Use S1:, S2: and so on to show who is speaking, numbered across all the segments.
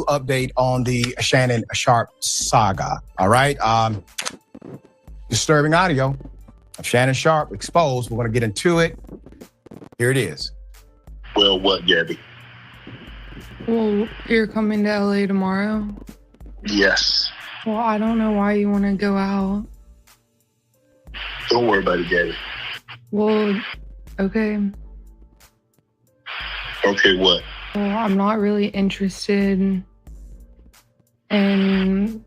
S1: update on the Shannon Sharp saga. All right. Disturbing audio of Shannon Sharp exposed. We're going to get into it. Here it is.
S2: Well, what, Gabby?
S3: Well, you're coming to LA tomorrow?
S2: Yes.
S3: Well, I don't know why you want to go out.
S2: Don't worry about it, Gabby.
S3: Well, okay.
S2: Okay, what?
S3: Well, I'm not really interested in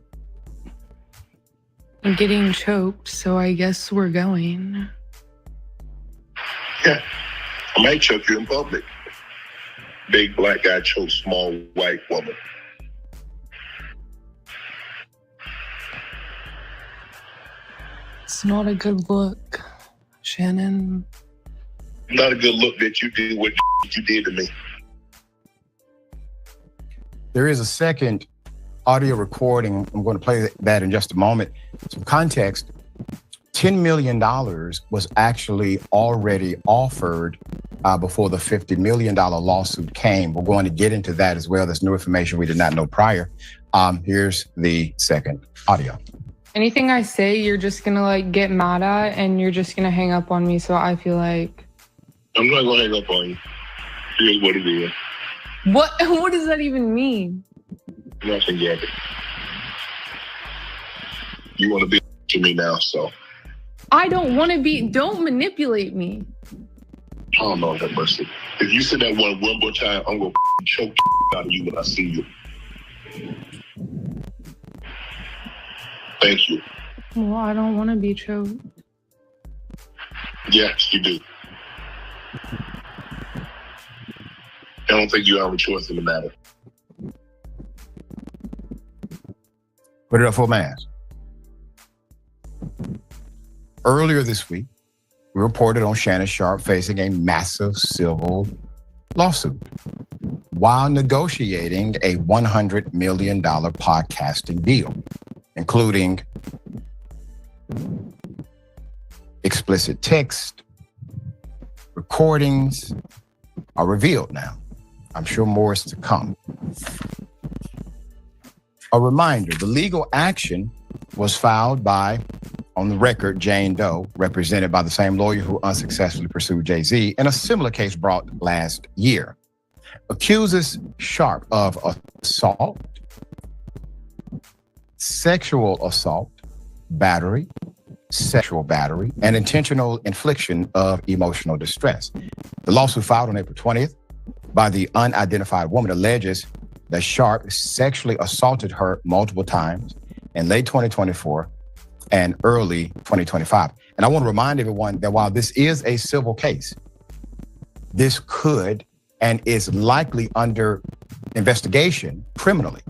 S3: getting choked, so I guess we're going.
S2: Yeah. I might choke you in public. Big black guy chokes small white woman.
S3: It's not a good look, Shannon.
S2: Not a good look that you did what you did to me.
S1: There is a second audio recording. I'm going to play that in just a moment. Some context. $10 million was actually already offered before the $50 million lawsuit came. We're going to get into that as well. There's new information we did not know prior. Here's the second audio.
S3: Anything I say, you're just going to get mad at and you're just going to hang up on me. So I feel like...
S2: I'm not going to hang up on you. Here's what it is.
S3: What does that even mean?
S2: Nothing, Gabby. You want to be to me now, so...
S3: I don't want to be... Don't manipulate me.
S2: Oh, Lord have mercy. If you say that one more time, I'm going to choke out of you when I see you. Thank you.
S3: Well, I don't want to be choked.
S2: Yes, you do. I don't think you have a choice in the matter.
S1: Put it up for mass. Earlier this week, we reported on Shannon Sharp facing a massive civil lawsuit while negotiating a $100 million podcasting deal, including explicit text, recordings are revealed now. I'm sure more is to come. A reminder, the legal action was filed by, on the record, Jane Doe, represented by the same lawyer who unsuccessfully pursued Jay-Z in a similar case brought last year. Accuses Sharp of assault, sexual assault, battery, sexual battery, and intentional infliction of emotional distress. The lawsuit filed on April 20th by the unidentified woman alleges that Sharp sexually assaulted her multiple times in late 2024 and early 2025. And I want to remind everyone that while this is a civil case, this could and is likely under investigation criminally.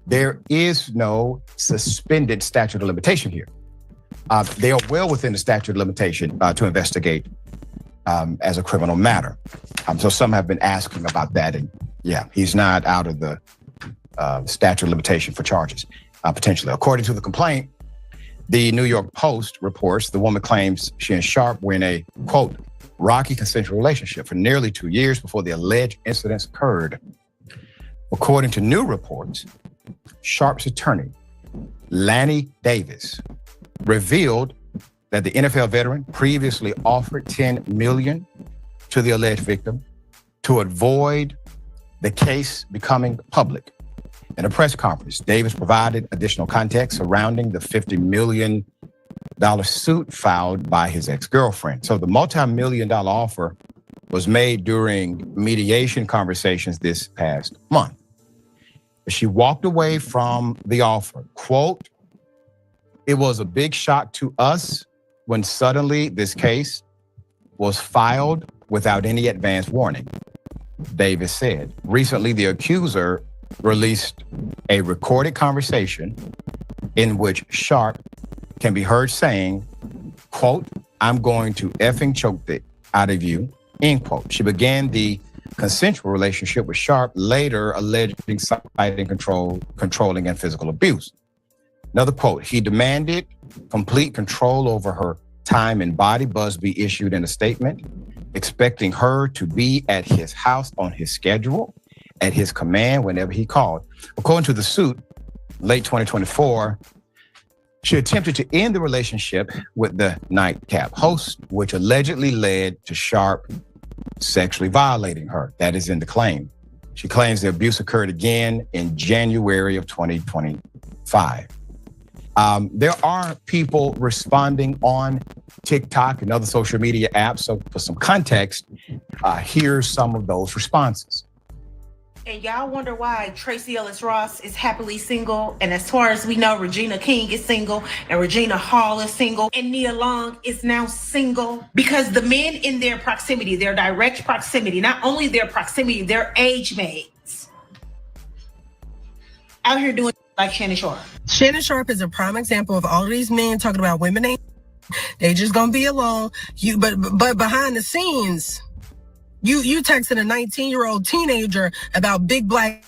S1: There is no suspended statute of limitation here. They are well within the statute of limitation to investigate as a criminal matter. So some have been asking about that, and yeah, he's not out of the statute of limitation for charges, potentially. According to the complaint, the New York Post reports the woman claims she and Sharp were in a, quote, rocky consensual relationship for nearly 2 years before the alleged incidents occurred. According to new reports, Sharp's attorney, Lanny Davis, revealed that the NFL veteran previously offered $10 million to the alleged victim to avoid the case becoming public. In a press conference, Davis provided additional context surrounding the $50 million suit filed by his ex-girlfriend. So the multi-million-dollar offer was made during mediation conversations this past month. She walked away from the offer. Quote, "It was a big shock to us when suddenly this case was filed without any advance warning," Davis said. Recently, the accuser released a recorded conversation in which Sharp can be heard saying, quote, "I'm going to effing choke it out of you," end quote. She began the consensual relationship with Sharp, later alleging citing controlling and physical abuse. Another quote, "He demanded complete control over her time and body," Busby issued in a statement, expecting her to be at his house on his schedule at his command whenever he called. According to the suit, late 2024, she attempted to end the relationship with the nightcap host, which allegedly led to Sharp sexually violating her. That is in the claim. She claims the abuse occurred again in January of 2025. There are people responding on TikTok and other social media apps. So for some context, here's some of those responses.
S4: And y'all wonder why Tracy Ellis Ross is happily single. And as far as we know, Regina King is single and Regina Hall is single and Nia Long is now single, because the men in their proximity, their direct proximity, not only their proximity, their age mates, out here doing like Shannon Sharp.
S5: Shannon Sharp is a prime example of all of these men talking about women they just gonna be alone. But behind the scenes, you texted a 19-year-old teenager about big black.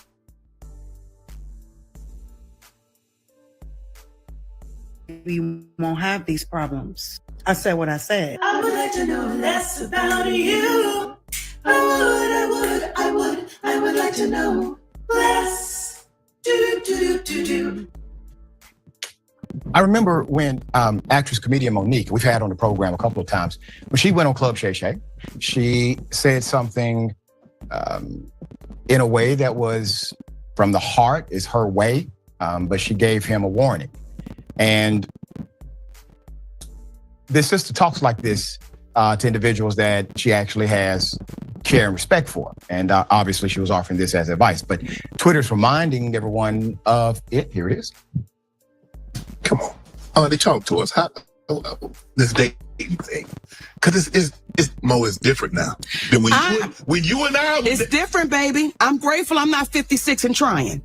S6: We won't have these problems. I said what I said. I would like to know less about you. I would like to know less. Do.
S1: I remember when actress comedian Monique, we've had on the program a couple of times, when she went on Club Shay Shay, she said something in a way that was from the heart, is her way, but she gave him a warning. And this sister talks like this to individuals that she actually has care and respect for. And obviously she was offering this as advice, but Twitter's reminding everyone of it. Here it is.
S2: Come on. They talk to us. How this dating thing? Because it's Mo is different now than when you and I.
S7: It's different, baby. I'm grateful I'm not 56 and trying.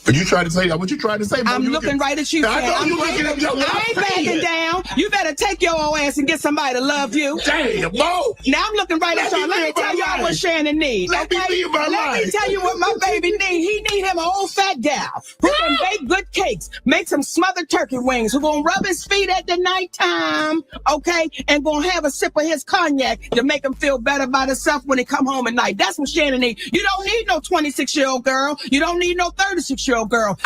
S2: But you tried to say that. What you trying to say? Mo?
S7: I'm looking right at you.
S2: I know you looking at your.
S7: I ain't backing down. You better take your old ass and get somebody to love you.
S2: Damn, Mo.
S7: Now I'm looking right at y'all. Let me tell y'all what Shannon needs.
S2: Let me
S7: tell you what my baby needs. He need him an old fat gal who can bake good cakes, make some smothered turkey wings, who gonna rub his feet at the nighttime, okay, and gonna have a sip of his cognac to make him feel better about himself when he come home at night. That's what Shannon needs. You don't need no 26-year-old girl. You don't need no 36-year-old girl.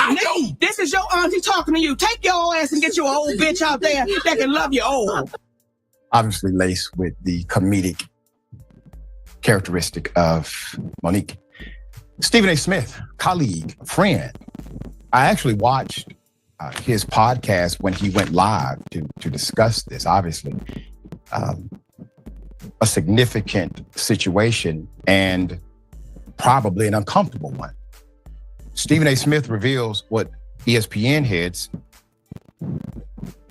S7: This is your auntie talking to you. Take your old ass and get you an old bitch out there that can love you old.
S1: Obviously laced with the comedic characteristic of Monique. Stephen A. Smith, colleague, friend. I actually watched his podcast when he went live to discuss this. Obviously, a significant situation and probably an uncomfortable one. Stephen A. Smith reveals what ESPN heads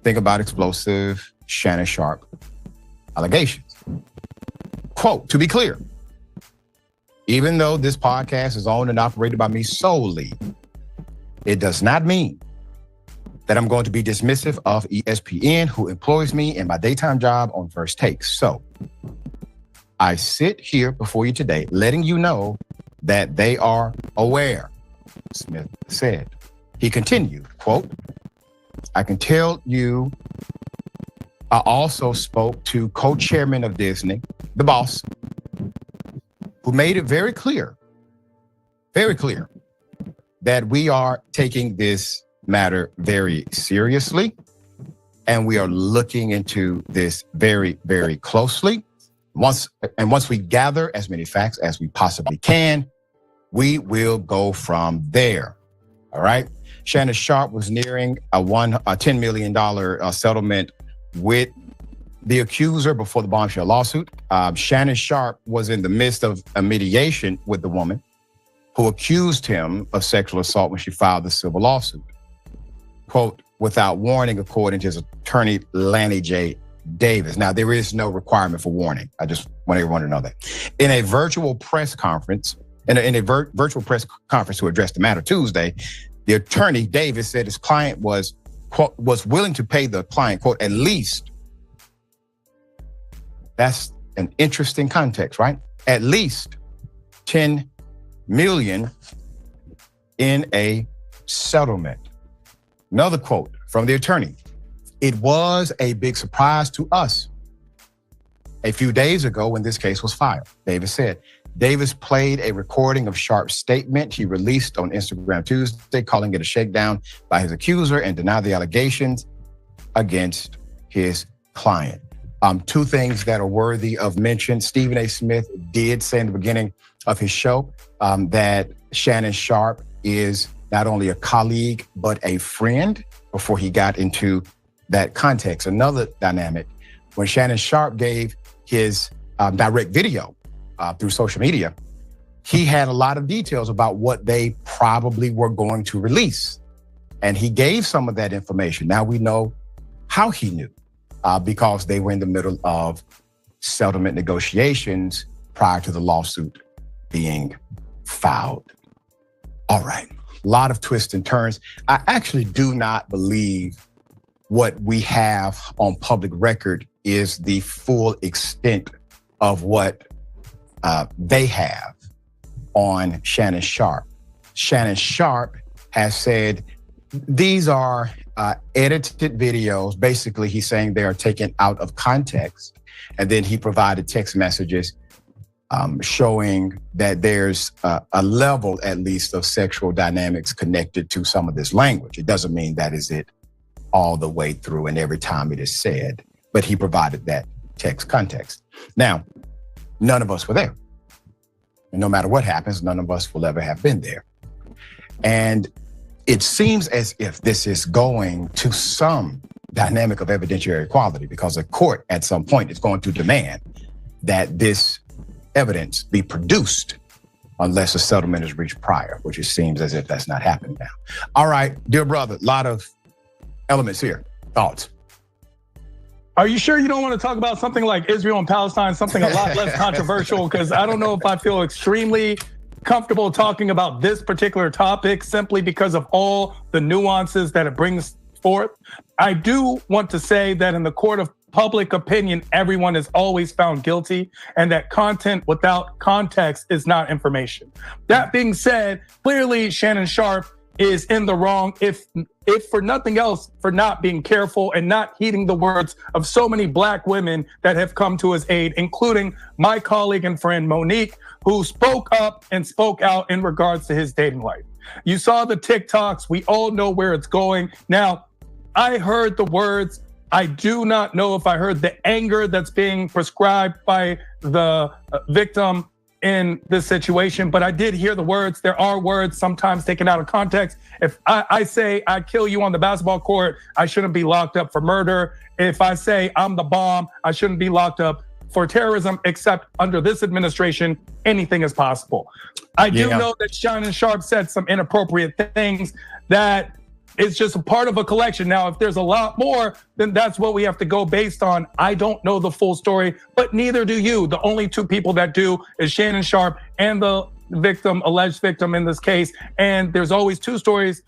S1: think about explosive Shannon Sharp allegations. Quote, to be clear, even though this podcast is owned and operated by me solely, it does not mean that I'm going to be dismissive of ESPN, who employs me in my daytime job on First Takes. So I sit here before you today, letting you know that they are aware, Smith said. He continued, quote, I can tell you, I also spoke to co-chairman of Disney, the boss, who made it very clear that we are taking this matter very seriously and we are looking into this very, very closely. Once we gather as many facts as we possibly can, we will go from there. All right. Shannon Sharp was nearing a $10 million settlement with the accuser before the bombshell lawsuit. Shannon Sharp was in the midst of a mediation with the woman who accused him of sexual assault when she filed the civil lawsuit. Quote, without warning, according to his attorney, Lanny J. Davis. Now, there is no requirement for warning. I just want everyone to know that. In a virtual press conference, virtual press conference to address the matter Tuesday, the attorney Davis said his client was, quote, was willing to pay the client, quote, at least. That's an interesting context, right? At least 10 million in a settlement. Another quote from the attorney. It was a big surprise to us a few days ago when this case was filed. Davis said, Davis played a recording of Sharp's statement he released on Instagram Tuesday, calling it a shakedown by his accuser and denied the allegations against his client. Two things that are worthy of mention. Stephen A. Smith did say in the beginning of his show that Shannon Sharp is not only a colleague, but a friend before he got into that context. Another dynamic, when Shannon Sharp gave his direct video through social media, he had a lot of details about what they probably were going to release. And he gave some of that information. Now we know how he knew, because they were in the middle of settlement negotiations prior to the lawsuit being filed. All right, a lot of twists and turns. I actually do not believe what we have on public record is the full extent of what they have on Shannon Sharp. Shannon Sharp has said these are edited videos. Basically, he's saying they are taken out of context. And then he provided text messages showing that there's a level, at least, of sexual dynamics connected to some of this language. It doesn't mean that is it all the way through and every time it is said, but he provided that text context. Now, none of us were there. And no matter what happens, none of us will ever have been there. And it seems as if this is going to some dynamic of evidentiary equality, because a court at some point is going to demand that this evidence be produced unless a settlement is reached prior, which it seems as if that's not happening now. All right, dear brother, a lot of elements here. Thoughts?
S8: Are you sure you don't want to talk about something like Israel and Palestine, something a lot less controversial? Because I don't know if I feel extremely comfortable talking about this particular topic simply because of all the nuances that it brings forth. I do want to say that in the court of public opinion, everyone is always found guilty, and that content without context is not information. That being said, clearly Shannon Sharp is in the wrong, if for nothing else, for not being careful and not heeding the words of so many Black women that have come to his aid, including my colleague and friend Monique, who spoke up and spoke out in regards to his dating life. You saw the TikToks. We all know where it's going. Now, I heard the words. I do not know if I heard the anger that's being prescribed by the victim in this situation, but I did hear the words. There are words sometimes taken out of context. If I say I kill you on the basketball court, I shouldn't be locked up for murder. If I say I'm the bomb, I shouldn't be locked up for terrorism, except under this administration, anything is possible. I do know that Shannon Sharp said some inappropriate things that is just a part of a collection. Now, if there's a lot more, then that's what we have to go based on. I don't know the full story, but neither do you. The only two people that do is Shannon Sharp and the victim, alleged victim in this case. And there's always two stories,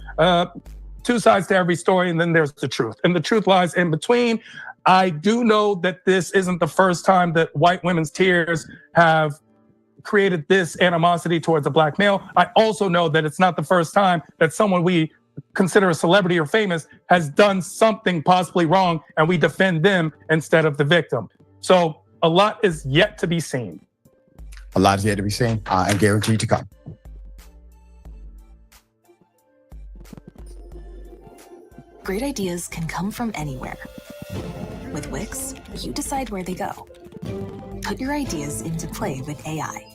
S8: two sides to every story, and then there's the truth. And the truth lies in between. I do know that this isn't the first time that white women's tears have created this animosity towards a Black male. I also know that it's not the first time that someone we consider a celebrity or famous has done something possibly wrong, and we defend them instead of the victim. So a lot is yet to be seen.
S1: A lot is yet to be seen and guaranteed to come.
S9: Great ideas can come from anywhere. With Wix, you decide where they go. Put your ideas into play with AI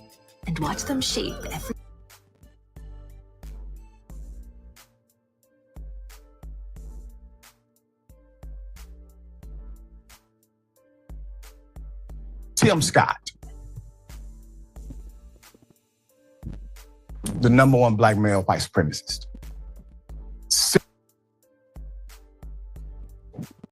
S9: and watch them shape every
S1: Tim Scott, the #1 Black male white supremacist.